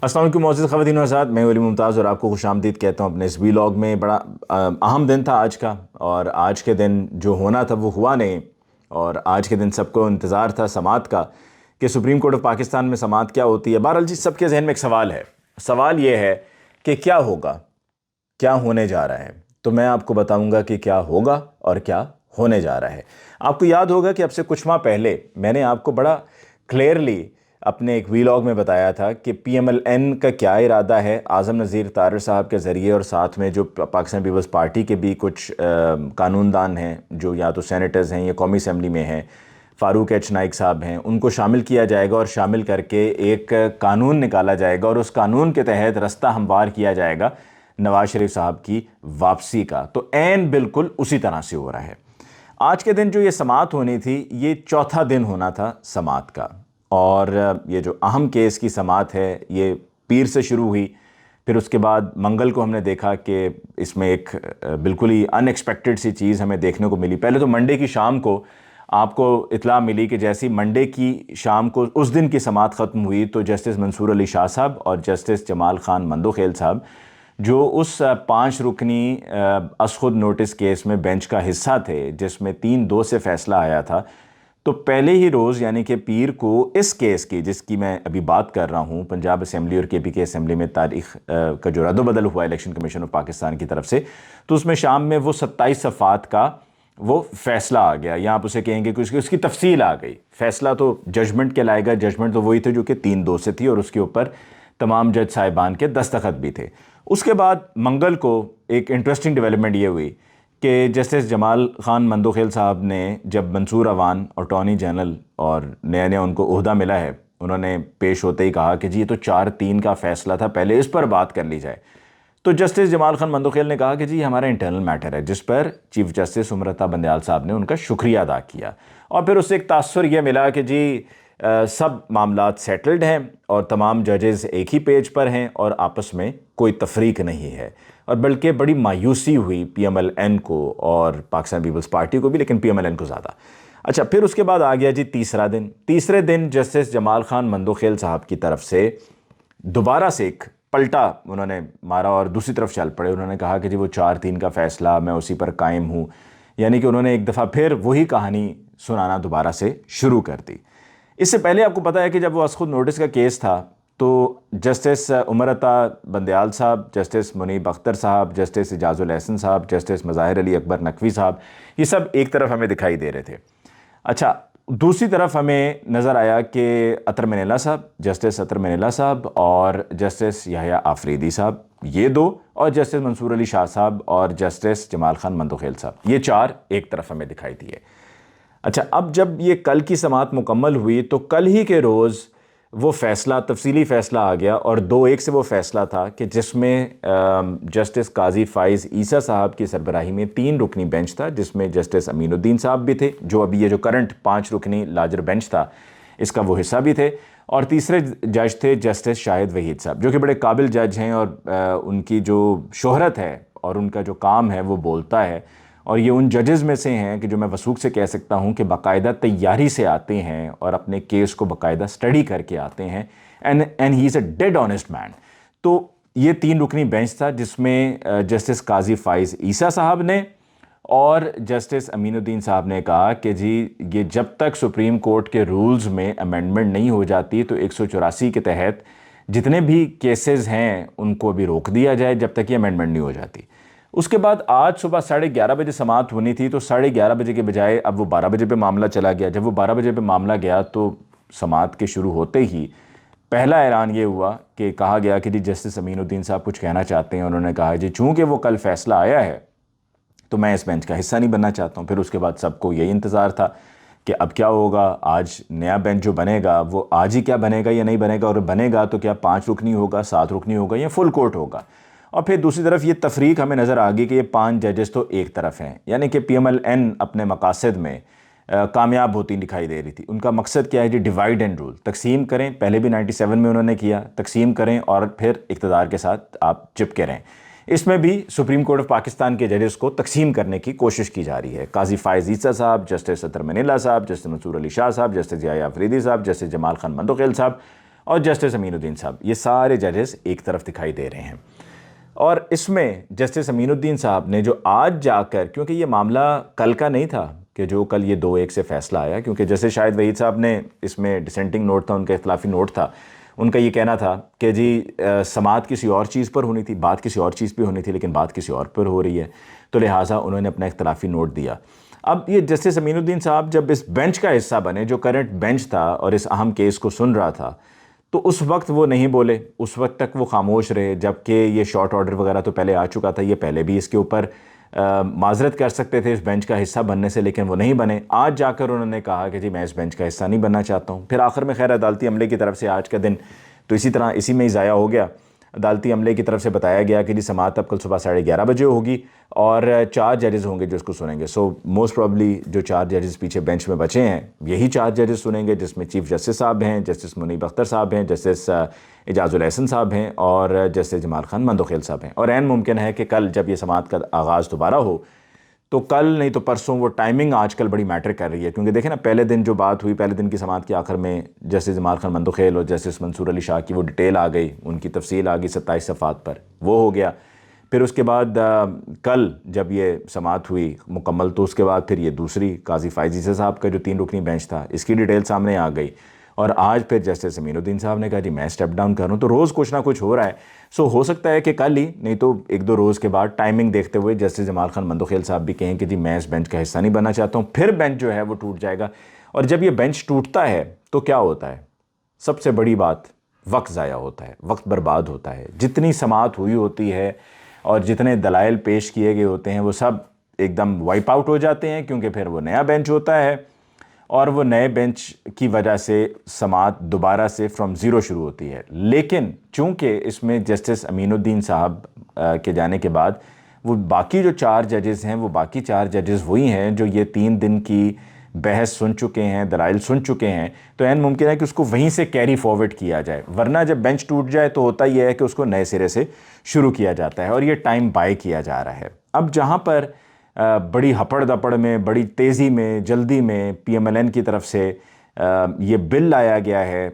السلام علیکم معزز خواتین و حضرات، میں ولی ممتاز اور آپ کو خوش آمدید کہتا ہوں اپنے اس ویلاگ میں۔ بڑا اہم دن تھا آج کا، اور آج کے دن جو ہونا تھا وہ ہوا نہیں، اور آج کے دن سب کو انتظار تھا سماعت کا کہ سپریم کورٹ آف پاکستان میں سماعت کیا ہوتی ہے۔ بہرحال جی سب کے ذہن میں ایک سوال ہے، سوال یہ ہے کہ کیا ہوگا، کیا ہونے جا رہا ہے۔ تو میں آپ کو بتاؤں گا کہ کیا ہوگا اور کیا ہونے جا رہا ہے۔ آپ کو یاد ہوگا کہ اب سے کچھ ماہ پہلے میں نے آپ کو بڑا کلیئرلی اپنے ایک ویلاگ میں بتایا تھا کہ پی ایم ایل این کا کیا ارادہ ہے اعظم نذیر طارر صاحب کے ذریعے، اور ساتھ میں جو پاکستان پیپلز پارٹی کے بھی کچھ قانون دان ہیں جو یا تو سینیٹرز ہیں یا قومی اسمبلی میں ہیں، فاروق ایچ نائک صاحب ہیں، ان کو شامل کیا جائے گا اور شامل کر کے ایک قانون نکالا جائے گا، اور اس قانون کے تحت رستہ ہموار کیا جائے گا نواز شریف صاحب کی واپسی کا۔ تو عین بالکل اسی طرح سے ہو رہا ہے۔ آج کے دن جو یہ سماعت ہونی تھی، یہ چوتھا دن ہونا تھا سماعت کا، اور یہ جو اہم کیس کی سماعت ہے یہ پیر سے شروع ہوئی، پھر اس کے بعد منگل کو ہم نے دیکھا کہ اس میں ایک بالکل ہی ان ایکسپیکٹڈ سی چیز ہمیں دیکھنے کو ملی۔ پہلے تو منڈے کی شام کو آپ کو اطلاع ملی کہ جیسی منڈے کی شام کو اس دن کی سماعت ختم ہوئی تو جسٹس منصور علی شاہ صاحب اور جسٹس جمال خان مندوخیل صاحب جو اس 5 رکنی از خود نوٹس کیس میں بینچ کا حصہ تھے، جس میں 3-2 سے فیصلہ آیا تھا، تو پہلے ہی روز یعنی کہ پیر کو اس کیس کی جس کی میں ابھی بات کر رہا ہوں، پنجاب اسمبلی اور کے پی کے اسمبلی میں تاریخ کا جو رد و بدل ہوا الیکشن کمیشن آف پاکستان کی طرف سے، تو اس میں شام میں وہ 27 صفحات کا وہ فیصلہ آ گیا، یا آپ اسے کہیں گے کہ اس کی تفصیل آ گئی۔ فیصلہ تو ججمنٹ کے لائے گا، ججمنٹ تو وہی تھے جو کہ 3-2 سے تھی، اور اس کے اوپر تمام جج صاحبان کے دستخط بھی تھے۔ اس کے بعد منگل کو ایک انٹرسٹنگ ڈیولپمنٹ یہ ہوئی کہ جسٹس جمال خان مندوخیل صاحب نے جب منصور اوان اٹارنی جنرل اور نیا ان کو عہدہ ملا ہے، انہوں نے پیش ہوتے ہی کہا کہ جی یہ تو 4-3 کا فیصلہ تھا، پہلے اس پر بات کر لی جائے۔ تو جسٹس جمال خان مندوخیل نے کہا کہ جی ہمارا انٹرنل میٹر ہے، جس پر چیف جسٹس عمر عطا بندیال صاحب نے ان کا شکریہ ادا کیا، اور پھر اس سے ایک تاثر یہ ملا کہ جی سب معاملات سیٹلڈ ہیں اور تمام ججز ایک ہی پیج پر ہیں اور آپس میں کوئی تفریق نہیں ہے، اور بلکہ بڑی مایوسی ہوئی پی ایم ایل این کو اور پاکستان پیپلز پارٹی کو بھی، لیکن پی ایم ایل این کو زیادہ۔ اچھا، پھر اس کے بعد آ گیا جی تیسرے دن جسٹس جمال خان مندوخیل صاحب کی طرف سے دوبارہ سے ایک پلٹا انہوں نے مارا اور دوسری طرف چل پڑے۔ انہوں نے کہا کہ جی وہ 4-3 کا فیصلہ، میں اسی پر قائم ہوں، یعنی کہ انہوں نے ایک دفعہ پھر وہی کہانی سنانا دوبارہ سے شروع کر دی۔ اس سے پہلے آپ کو پتہ ہے کہ جب وہ از خود نوٹس کا کیس تھا تو جسٹس عمر عطا بندیال صاحب، جسٹس منیب اختر صاحب، جسٹس اعجاز الاحسن صاحب، جسٹس مظاہر علی اکبر نقوی صاحب، یہ سب ایک طرف ہمیں دکھائی دے رہے تھے۔ اچھا، دوسری طرف ہمیں نظر آیا کہ عطر منیلا صاحب، جسٹس عطر منیلا صاحب اور جسٹس یحییٰ آفریدی صاحب، یہ 2، اور جسٹس منصور علی شاہ صاحب اور جسٹس جمال خان مندوخیل صاحب، یہ 4 ایک طرف ہمیں دکھائی دیے۔ اچھا، اب جب یہ کل کی سماعت مکمل ہوئی تو کل ہی کے روز وہ فیصلہ، تفصیلی فیصلہ آ گیا، اور 2-1 سے وہ فیصلہ تھا کہ جس میں جسٹس قاضی فائز عیسیٰ صاحب کی سربراہی میں 3 رکنی بینچ تھا، جس میں جسٹس امین الدین صاحب بھی تھے جو ابھی یہ جو کرنٹ 5 رکنی لارجر بینچ تھا اس کا وہ حصہ بھی تھے، اور تیسرے جج تھے جسٹس شاہد وحید صاحب جو کہ بڑے قابل جج ہیں، اور ان کی جو شہرت ہے اور ان کا جو کام ہے وہ بولتا ہے، اور یہ ان ججز میں سے ہیں کہ جو میں وثوق سے کہہ سکتا ہوں کہ باقاعدہ تیاری سے آتے ہیں اور اپنے کیس کو باقاعدہ سٹڈی کر کے آتے ہیں، and he is a dead honest man. تو یہ 3 رکنی بینچ تھا جس میں جسٹس قاضی فائز عیسیٰ صاحب نے اور جسٹس امین الدین صاحب نے کہا کہ جی یہ جب تک سپریم کورٹ کے رولز میں امینڈمنٹ نہیں ہو جاتی تو 184 کے تحت جتنے بھی کیسز ہیں ان کو بھی روک دیا جائے جب تک یہ امینڈمنٹ نہیں ہو جاتی۔ اس کے بعد آج صبح 11:30 بجے سماعت ہونی تھی، تو 11:30 بجے کے بجائے اب وہ 12 بجے پہ معاملہ چلا گیا۔ جب وہ 12 بجے پہ معاملہ گیا تو سماعت کے شروع ہوتے ہی پہلا اعلان یہ ہوا کہ کہا گیا کہ جی جسٹس امین الدین صاحب کچھ کہنا چاہتے ہیں۔ انہوں نے کہا جی چونکہ وہ کل فیصلہ آیا ہے تو میں اس بینچ کا حصہ نہیں بننا چاہتا ہوں۔ پھر اس کے بعد سب کو یہی انتظار تھا کہ اب کیا ہوگا، آج نیا بینچ جو بنے گا وہ آج ہی کیا بنے گا یا نہیں بنے گا، اور بنے گا تو کیا 5 رکنی ہوگا، 7 رکنی ہوگا یا فل کورٹ ہوگا۔ اور پھر دوسری طرف یہ تفریق ہمیں نظر آ گئی کہ یہ 5 ججز تو ایک طرف ہیں، یعنی کہ پی ایم ایل این اپنے مقاصد میں کامیاب ہوتی دکھائی دے رہی تھی۔ ان کا مقصد کیا ہے جی، ڈیوائیڈ اینڈ رول، تقسیم کریں، پہلے بھی 97 میں انہوں نے کیا، تقسیم کریں اور پھر اقتدار کے ساتھ آپ چپکے رہیں۔ اس میں بھی سپریم کورٹ آف پاکستان کے ججز کو تقسیم کرنے کی کوشش کی جا رہی ہے۔ قاضی فائز عیسیٰ صاحب، جسٹس عطر منیلا صاحب، جسٹس منصور علی شاہ صاحب، جسٹس یحییٰ آفریدی صاحب، جسٹس جمال خان مندوخیل صاحب اور جسٹس امین الدین صاحب، یہ سارے ججز ایک طرف دکھائی دے رہے ہیں۔ اور اس میں جسٹس امین الدین صاحب نے جو آج جا کر، کیونکہ یہ معاملہ کل کا نہیں تھا کہ جو کل یہ 2-1 سے فیصلہ آیا، کیونکہ جیسے شاہد وحید صاحب نے اس میں ڈسینٹنگ نوٹ تھا، ان کا اختلافی نوٹ تھا، ان کا یہ کہنا تھا کہ جی سماعت کسی اور چیز پر ہونی تھی، بات کسی اور چیز پہ ہونی تھی، لیکن بات کسی اور پر ہو رہی ہے، تو لہٰذا انہوں نے اپنا اختلافی نوٹ دیا۔ اب یہ جسٹس امین الدین صاحب جب اس بینچ کا حصہ بنے، جو کرنٹ بینچ تھا اور اس اہم کیس کو سن رہا تھا، تو اس وقت وہ نہیں بولے، اس وقت تک وہ خاموش رہے، جبکہ یہ شارٹ آرڈر وغیرہ تو پہلے آ چکا تھا، یہ پہلے بھی اس کے اوپر معذرت کر سکتے تھے اس بینچ کا حصہ بننے سے، لیکن وہ نہیں بنے۔ آج جا کر انہوں نے کہا کہ جی میں اس بینچ کا حصہ نہیں بننا چاہتا ہوں۔ پھر آخر میں خیر عدالتی عملے کی طرف سے آج کا دن تو اسی میں ہی ضائع ہو گیا۔ عدالتی عملے کی طرف سے بتایا گیا کہ جی سماعت اب کل صبح 11:30 بجے ہوگی اور 4 ججز ہوں گے جو اس کو سنیں گے۔ سو موسٹ پرابلی جو 4 ججز پیچھے بینچ میں بچے ہیں یہی 4 ججز سنیں گے، جس میں چیف جسٹس صاحب ہیں، جسٹس منیب اختر صاحب ہیں، جسٹس اعجاز الاحسن صاحب ہیں اور جسٹس جمال خان مندوخیل صاحب ہیں۔ اور عین ممکن ہے کہ کل جب یہ سماعت کا آغاز دوبارہ ہو تو کل نہیں تو پرسوں، وہ ٹائمنگ آج کل بڑی میٹر کر رہی ہے، کیونکہ دیکھیں نا پہلے دن جو بات ہوئی، پہلے دن کی سماعت کے آخر میں جسٹس جمال خان مندوخیل اور جسٹس منصور علی شاہ کی وہ ڈیٹیل آ گئی، ان کی تفصیل آ گئی 27 صفحات پر، وہ ہو گیا۔ پھر اس کے بعد کل جب یہ سماعت ہوئی مکمل تو اس کے بعد پھر یہ دوسری قاضی فائز عیسی صاحب کا جو 3 رکنی بینچ تھا، اس کی ڈیٹیل سامنے آ گئی، اور آج پھر جسٹس امین الدین صاحب نے کہا جی میں اسٹیپ ڈاؤن کر رہا ہوں۔ تو روز کچھ نہ کچھ ہو رہا ہے، سو ہو سکتا ہے کہ کل ہی نہیں تو 1-2 روز کے بعد ٹائمنگ دیکھتے ہوئے جسٹس جمال خان مندوخیل صاحب بھی کہیں کہ جی میں اس بینچ کا حصہ نہیں بننا چاہتا ہوں، پھر بینچ جو ہے وہ ٹوٹ جائے گا۔ اور جب یہ بینچ ٹوٹتا ہے تو کیا ہوتا ہے؟ سب سے بڑی بات، وقت ضائع ہوتا ہے، وقت برباد ہوتا ہے۔ جتنی سماعت ہوئی ہوتی ہے اور جتنے دلائل پیش کیے گئے ہوتے ہیں وہ سب ایک دم وائپ آؤٹ ہو جاتے ہیں، کیونکہ پھر وہ نیا بینچ ہوتا ہے اور وہ نئے بینچ کی وجہ سے سماعت دوبارہ سے فرام زیرو شروع ہوتی ہے۔ لیکن چونکہ اس میں جسٹس امین الدین صاحب کے جانے کے بعد وہ باقی جو 4 ججز ہیں، وہ باقی 4 ججز وہی ہیں جو یہ 3 دن کی بحث سن چکے ہیں، دلائل سن چکے ہیں، تو عین ممکن ہے کہ اس کو وہیں سے کیری فارورڈ کیا جائے، ورنہ جب بینچ ٹوٹ جائے تو ہوتا یہ ہے کہ اس کو نئے سرے سے شروع کیا جاتا ہے، اور یہ ٹائم بائی کیا جا رہا ہے۔ اب جہاں پر بڑی ہپڑ دپڑ میں، بڑی تیزی میں، جلدی میں پی ایم ایل این کی طرف سے یہ بل لایا گیا ہے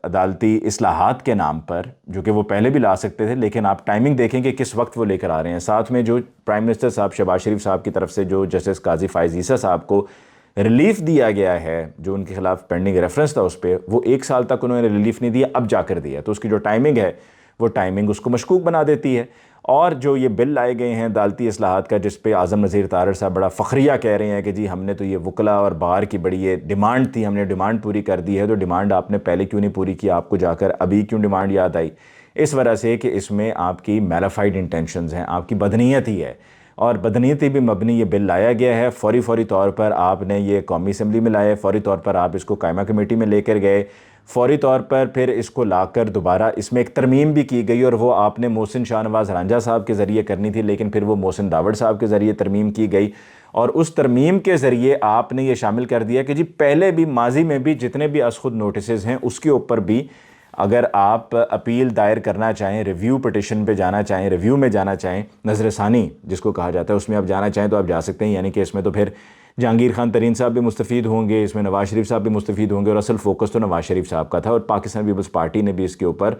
عدالتی اصلاحات کے نام پر، جو کہ وہ پہلے بھی لا سکتے تھے، لیکن آپ ٹائمنگ دیکھیں کہ کس وقت وہ لے کر آ رہے ہیں۔ ساتھ میں جو پرائم منسٹر صاحب شہباز شریف صاحب کی طرف سے جو جسٹس قاضی فائز عیسی صاحب کو ریلیف دیا گیا ہے، جو ان کے خلاف پینڈنگ ریفرنس تھا اس پہ، وہ 1 سال تک انہوں نے ریلیف نہیں دیا، اب جا کر دیا، تو اس کی جو ٹائمنگ ہے وہ ٹائمنگ اس کو مشکوک بنا دیتی ہے۔ اور جو یہ بل لائے گئے ہیں عدالتی اصلاحات کا، جس پہ اعظم نذیر تارڑ صاحب بڑا فخریہ کہہ رہے ہیں کہ جی ہم نے تو یہ وکلا اور بار کی بڑی یہ ڈیمانڈ تھی، ہم نے ڈیمانڈ پوری کر دی ہے، تو ڈیمانڈ آپ نے پہلے کیوں نہیں پوری کی، آپ کو جا کر ابھی کیوں ڈیمانڈ یاد آئی؟ اس وجہ سے کہ اس میں آپ کی میلافائڈ انٹینشنز ہیں، آپ کی بدنیت ہی ہے، اور بدنیتی بھی مبنی یہ بل لایا گیا ہے۔ فوری طور پر آپ نے یہ قومی اسمبلی میں لائے، فوری طور پر آپ اس کو قائمہ کمیٹی میں لے کر گئے، فوری طور پر پھر اس کو لا کر دوبارہ اس میں ایک ترمیم بھی کی گئی، اور وہ آپ نے محسن شاہ نواز رانجھا صاحب کے ذریعے کرنی تھی، لیکن پھر وہ محسن داوڑ صاحب کے ذریعے ترمیم کی گئی، اور اس ترمیم کے ذریعے آپ نے یہ شامل کر دیا کہ جی پہلے بھی ماضی میں بھی جتنے بھی از خود نوٹسز ہیں اس کے اوپر بھی اگر آپ اپیل دائر کرنا چاہیں، ریویو پٹیشن پہ جانا چاہیں، ریویو میں جانا چاہیں، نظر ثانی جس کو کہا جاتا ہے، اس میں آپ جانا چاہیں تو آپ جا سکتے ہیں۔ یعنی کہ اس میں تو پھر جہانگیر خان ترین صاحب بھی مستفید ہوں گے، اس میں نواز شریف صاحب بھی مستفید ہوں گے، اور اصل فوکس تو نواز شریف صاحب کا تھا، اور پاکستان پیپلز پارٹی نے بھی اس کے اوپر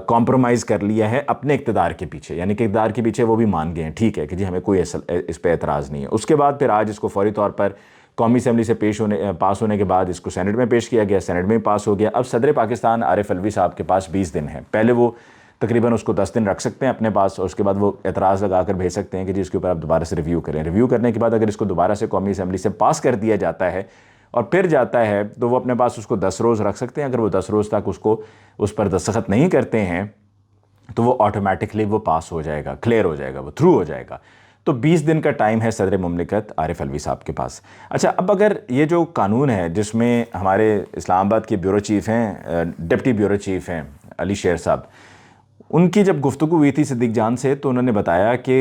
کمپرومائز کر لیا ہے اپنے اقتدار کے پیچھے، یعنی کہ اقتدار کے پیچھے وہ بھی مان گئے ہیں، ٹھیک ہے کہ جی ہمیں کوئی اس پہ اعتراض نہیں ہے۔ اس کے بعد پھر آج اس کو فوری طور پر قومی اسمبلی سے پاس ہونے کے بعد اس کو سینٹ میں پیش کیا گیا، سینٹ میں پاس ہو گیا۔ اب صدر پاکستان عارف الوی صاحب کے پاس 20 دن ہیں، پہلے وہ تقریباً اس کو 10 دن رکھ سکتے ہیں اپنے پاس، اور اس کے بعد وہ اعتراض لگا کر بھیج سکتے ہیں کہ جی اس کے اوپر آپ دوبارہ سے ریویو کریں۔ ریویو کرنے کے بعد اگر اس کو دوبارہ سے قومی اسمبلی سے پاس کر دیا جاتا ہے اور پھر جاتا ہے تو وہ اپنے پاس اس کو 10 روز رکھ سکتے ہیں۔ اگر وہ 10 روز تک اس پر دستخط نہیں کرتے ہیں تو وہ آٹومیٹکلی وہ پاس ہو جائے گا، کلیئر ہو جائے گا، وہ تھرو ہو جائے گا۔ تو 20 دن کا ٹائم ہے صدر مملکت عارف الوی صاحب کے پاس۔ اچھا، اب اگر یہ جو قانون ہے جس میں ہمارے اسلام آباد کے بیورو چیف ہیں، ڈپٹی بیورو چیف ہیں علی شیر صاحب، ان کی جب گفتگو ہوئی تھی صدیق جان سے تو انہوں نے بتایا کہ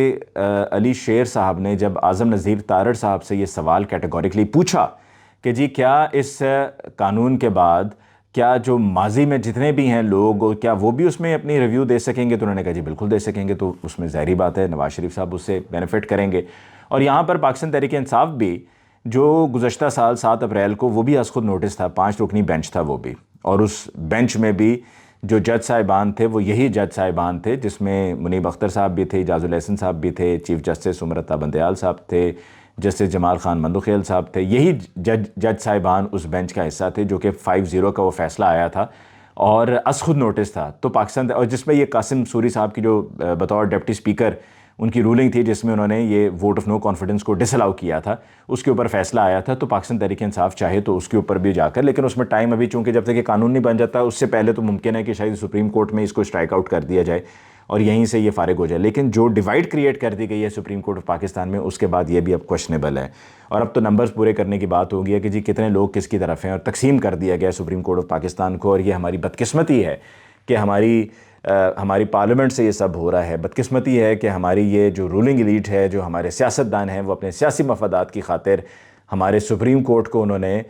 علی شیر صاحب نے جب اعظم نذیر تارڑ صاحب سے یہ سوال کیٹیگوریکلی پوچھا کہ جی کیا اس قانون کے بعد کیا جو ماضی میں جتنے بھی ہیں لوگ کیا وہ بھی اس میں اپنی ریویو دے سکیں گے، تو انہوں نے کہا جی بالکل دے سکیں گے، تو اس میں ظاہری بات ہے نواز شریف صاحب اس سے بینیفٹ کریں گے۔ اور یہاں پر پاکستان تحریک انصاف بھی جو گزشتہ سال 7 اپریل کو وہ بھی از خود نوٹس تھا، 5 رکنی بینچ تھا وہ بھی، اور اس بینچ میں بھی جو جج صاحبان تھے وہ یہی جج صاحبان تھے جس میں منیب اختر صاحب بھی تھے، اعجاز الاحسن صاحب بھی تھے، چیف جسٹس عمر عطا بندیال صاحب تھے، جسٹس جمال خان مندوخیل صاحب تھے. یہی جج صاحبان اس بینچ کا حصہ تھے جو کہ 5-0 کا وہ فیصلہ آیا تھا اور از خود نوٹس تھا. تو پاکستان اور جس میں یہ قاسم سوری صاحب کی جو بطور ڈپٹی اسپیکر ان کی رولنگ تھی جس میں انہوں نے یہ ووٹ آف نو کانفیڈنس کو ڈس الاؤ کیا تھا، اس کے اوپر فیصلہ آیا تھا. تو پاکستان تحریک انصاف چاہے تو اس کے اوپر بھی جا کر، لیکن اس میں ٹائم ابھی چونکہ جب تک یہ قانون نہیں بن جاتا اس سے پہلے تو ممکن ہے کہ شاید سپریم کورٹ میں اس کو اسٹرائک آؤٹ کر دیا جائے اور یہیں سے یہ فارغ ہو جائے. لیکن جو ڈیوائڈ کریٹ کر دی گئی ہے سپریم کورٹ آف پاکستان میں، اس کے بعد یہ بھی اب کوشچنیبل ہے. اور اب تو نمبرز پورے کرنے کی بات ہو گئی ہے کہ جی کتنے لوگ کس کی طرف ہیں، اور تقسیم کر دیا گیا سپریم کورٹ آف پاکستان کو. اور یہ ہماری بدقسمتی ہے کہ ہماری پارلیمنٹ سے یہ سب ہو رہا ہے. بدقسمتی ہے کہ ہماری یہ جو رولنگ ایلیٹ ہے، جو ہمارے سیاستدان ہیں، وہ اپنے سیاسی مفادات کی خاطر ہمارے سپریم کورٹ کو انہوں نے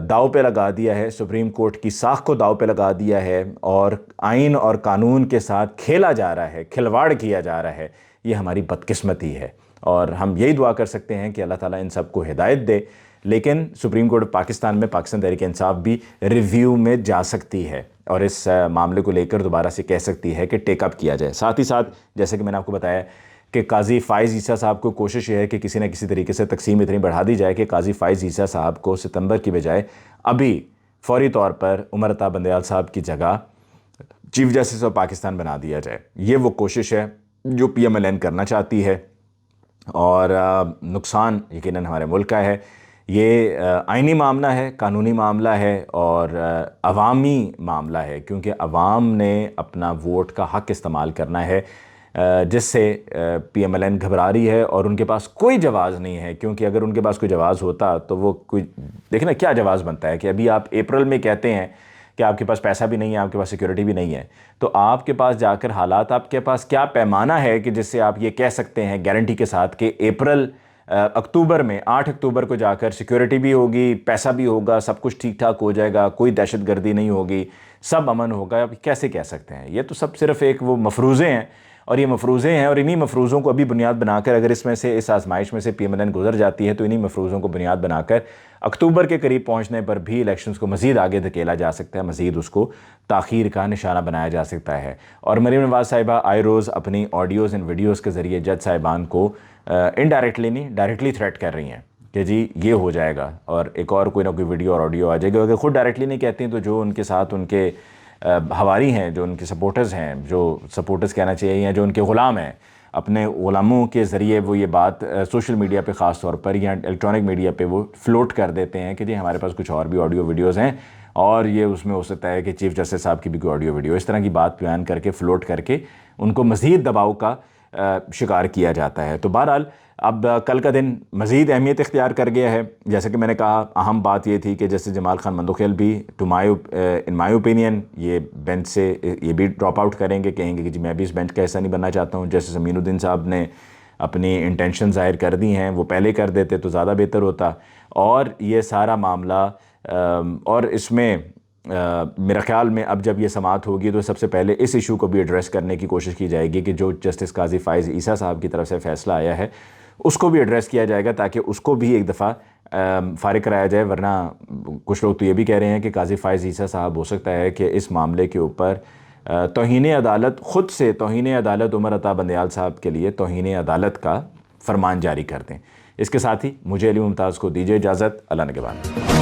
داؤ پہ لگا دیا ہے، سپریم کورٹ کی ساکھ کو داؤ پہ لگا دیا ہے اور آئین اور قانون کے ساتھ کھیلا جا رہا ہے، کھلواڑ کیا جا رہا ہے. یہ ہماری بدقسمتی ہے اور ہم یہی دعا کر سکتے ہیں کہ اللہ تعالیٰ ان سب کو ہدایت دے. لیکن سپریم کورٹ پاکستان میں پاکستان تحریک انصاف بھی ریویو میں جا سکتی ہے اور اس معاملے کو لے کر دوبارہ سے کہہ سکتی ہے کہ ٹیک اپ کیا جائے. ساتھ ہی ساتھ جیسے کہ میں نے آپ کو بتایا کہ قاضی فائز عیسیٰ صاحب کو کوشش یہ ہے کہ کسی نہ کسی طریقے سے تقسیم اتنی بڑھا دی جائے کہ قاضی فائز عیسیٰ صاحب کو ستمبر کی بجائے ابھی فوری طور پر عمر عطا بندیال صاحب کی جگہ چیف جسٹس آف پاکستان بنا دیا جائے. یہ وہ کوشش ہے جو PMLN کرنا چاہتی ہے اور نقصان یقیناً ہمارے ملک کا ہے. یہ آئینی معاملہ ہے، قانونی معاملہ ہے اور عوامی معاملہ ہے، کیونکہ عوام نے اپنا ووٹ کا حق استعمال کرنا ہے جس سے PMLN گھبرا رہی ہے اور ان کے پاس کوئی جواز نہیں ہے. کیونکہ اگر ان کے پاس کوئی جواز ہوتا تو وہ کوئی دیکھیں نا کیا جواز بنتا ہے کہ ابھی آپ اپریل میں کہتے ہیں کہ آپ کے پاس پیسہ بھی نہیں ہے، آپ کے پاس سیکیورٹی بھی نہیں ہے، تو آپ کے پاس جا کر حالات، آپ کے پاس کیا پیمانہ ہے کہ جس سے آپ یہ کہہ سکتے ہیں گارنٹی کے ساتھ کہ اکتوبر میں 8 اکتوبر کو جا کر سیکیورٹی بھی ہوگی، پیسہ بھی ہوگا، سب کچھ ٹھیک ٹھاک ہو جائے گا، کوئی دہشت گردی نہیں ہوگی، سب امن ہوگا. آپ کیسے کہہ سکتے ہیں؟ یہ تو سب صرف ایک وہ مفروضے ہیں اور یہ مفروضے ہیں اور انہی مفروضوں کو ابھی بنیاد بنا کر اگر اس میں سے اس آزمائش میں سے PMLN گزر جاتی ہے تو انہی مفروضوں کو بنیاد بنا کر اکتوبر کے قریب پہنچنے پر بھی الیکشنز کو مزید آگے دھکیلا جا سکتا ہے، مزید اس کو تاخیر کا نشانہ بنایا جا سکتا ہے. اور مریم نواز صاحبہ آئے روز اپنی آڈیوز اینڈ ویڈیوز کے ذریعے جج صاحبان کو انڈائریکٹلی نہیں ڈائریکٹلی تھریٹ کر رہی ہیں کہ جی یہ ہو جائے گا اور ایک اور کوئی نہ کوئی ویڈیو اور آڈیو آ جائے گا. اگر خود ڈائریکٹلی نہیں کہتے ہیں تو جو ان کے ساتھ ان کے ہواری ہیں، جو ان کے سپورٹرز ہیں، جو سپورٹرز کہنا چاہیے یا جو ان کے غلام ہیں، اپنے غلاموں کے ذریعے وہ یہ بات سوشل میڈیا پہ خاص طور پر یا الیکٹرانک میڈیا پہ وہ فلوٹ کر دیتے ہیں کہ جی ہمارے پاس کچھ اور بھی آڈیو ویڈیوز ہیں اور یہ اس میں ہو سکتا ہے کہ چیف جسٹس صاحب کی بھی کوئی آڈیو ویڈیو، اس طرح کی بات بیان کر کے فلوٹ کر کے ان کو مزید دباؤ کا شکار کیا جاتا ہے. تو بہرحال اب کل کا دن مزید اہمیت اختیار کر گیا ہے. جیسے کہ میں نے کہا اہم بات یہ تھی کہ جسٹس جمال خان مندوخیل بھی ان مائی اوپینین یہ بینچ سے یہ بھی ڈراپ آؤٹ کریں گے، کہیں گے کہ جی میں بھی اس بینچ کا حصہ نہیں بننا چاہتا ہوں. جسٹس امین الدین صاحب نے اپنی انٹینشن ظاہر کر دی ہیں، وہ پہلے کر دیتے تو زیادہ بہتر ہوتا. اور یہ سارا معاملہ اور اس میں میرا خیال میں اب جب یہ سماعت ہوگی تو سب سے پہلے اس ایشو کو بھی ایڈریس کرنے کی کوشش کی جائے گی کہ جو جسٹس قاضی فائز عیسیٰ صاحب کی طرف سے فیصلہ آیا ہے اس کو بھی ایڈریس کیا جائے گا تاکہ اس کو بھی ایک دفعہ فارغ کرایا جائے. ورنہ کچھ لوگ تو یہ بھی کہہ رہے ہیں کہ قاضی فائز عیسیٰ صاحب ہو سکتا ہے کہ اس معاملے کے اوپر توہین عدالت، خود سے توہین عدالت عمر عطا بندیال صاحب کے لیے توہین عدالت کا فرمان جاری کر دیں. اس کے ساتھ ہی مجھے علی ممتاز کو دیجیے اجازت. اللہ نگہبان.